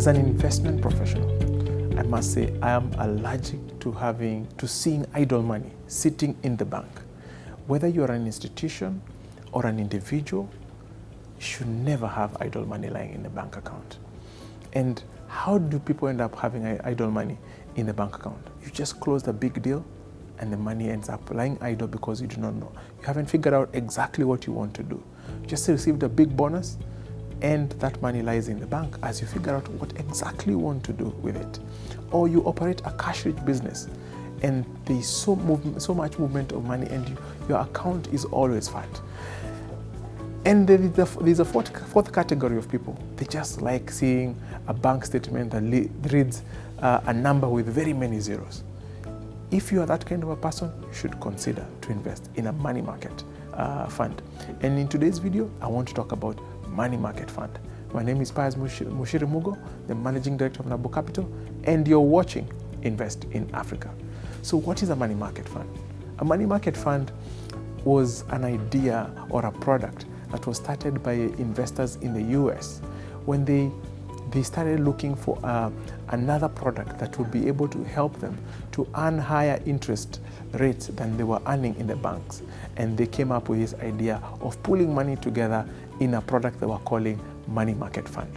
As an investment professional, I must say I am allergic to seeing idle money sitting in the bank. Whether you're an institution or an individual, you should never have idle money lying in a bank account. And how do people end up having idle money in the bank account? You just close a big deal and the money ends up lying idle because you do not know. You haven't figured out exactly what you want to do. You just received a big bonus and that money lies in the bank as you figure out what exactly you want to do with it. Or you operate a cash-rich business and there's so much movement of money and your account is always fat. And there's a fourth category of people. They just like seeing a bank statement that reads a number with very many zeros. If you are that kind of a person, you should consider to invest in a money market fund. And in today's video, I want to talk about money market fund. My name is Pius Mushiri Mugo, the Managing Director of Nabo Capital, and you're watching Invest in Africa. So what is a money market fund? A money market fund was an idea or a product that was started by investors in the US when they started looking for another product that would be able to help them to earn higher interest rates than they were earning in the banks. And they came up with this idea of pulling money together in a product they were calling money market fund.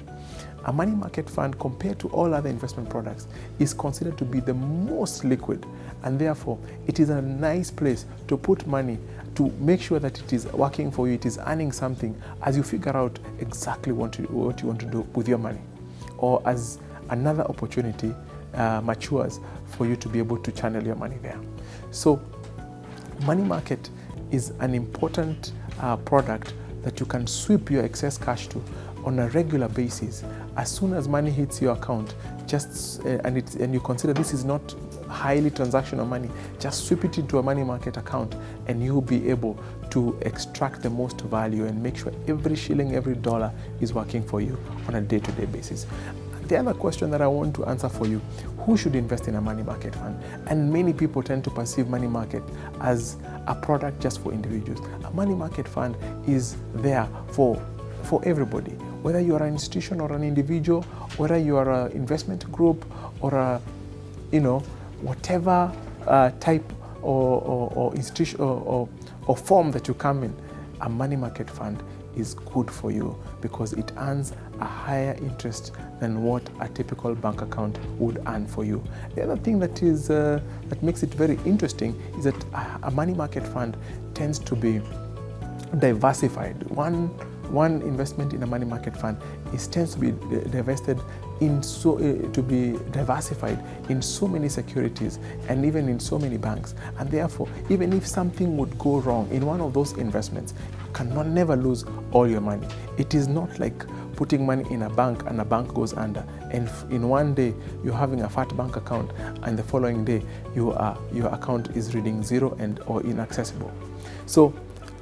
A money market fund, compared to all other investment products, is considered to be the most liquid, and therefore it is a nice place to put money to make sure that it is working for you, it is earning something as you figure out exactly what you want to do with your money, or as another opportunity matures for you to be able to channel your money there. So money market is an important product that you can sweep your excess cash to on a regular basis. As soon as money hits your account, and you consider this is not highly transactional money, just sweep it into a money market account and you'll be able to extract the most value and make sure every shilling, every dollar is working for you on a day-to-day basis. The other question that I want to answer for you, who should invest in a money market fund? And many people tend to perceive money market as a product just for individuals. A money market fund is there for everybody, whether you are an institution or an individual, whether you are an investment group or a, whatever type or institution or form that you come in, a money market fund is good for you because it earns a higher interest than what a typical bank account would earn for you. The other thing that makes it very interesting is that a money market fund tends to be diversified. One investment in a money market fund tends to be diversified in so many securities and even in so many banks. And therefore, even if something would go wrong in one of those investments, you never lose all your money. It is not like putting money in a bank and a bank goes under, and in one day you're having a fat bank account and the following day your account is reading zero or inaccessible. So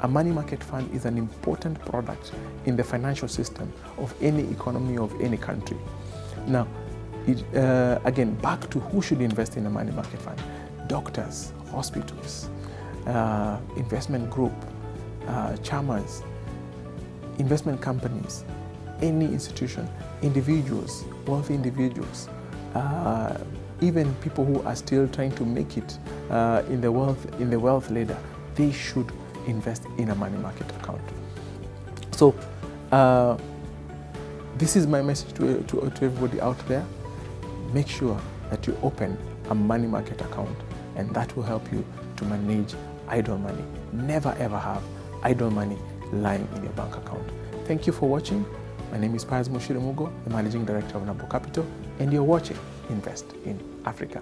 a money market fund is an important product in the financial system of any economy of any country. Now, again, back to who should invest in a money market fund. Doctors, hospitals, investment group, chairmans, investment companies, any institution, individuals, wealthy individuals, even people who are still trying to make it in the wealth ladder, they should invest in a money market account. So this is my message to everybody out there. Make sure that you open a money market account, and that will help you to manage idle money. Never ever have idle money lying in your bank account. Thank you for watching. My name is Pius Mushiri Mugo, the Managing Director of Nabo Capital, and you're watching Invest in Africa.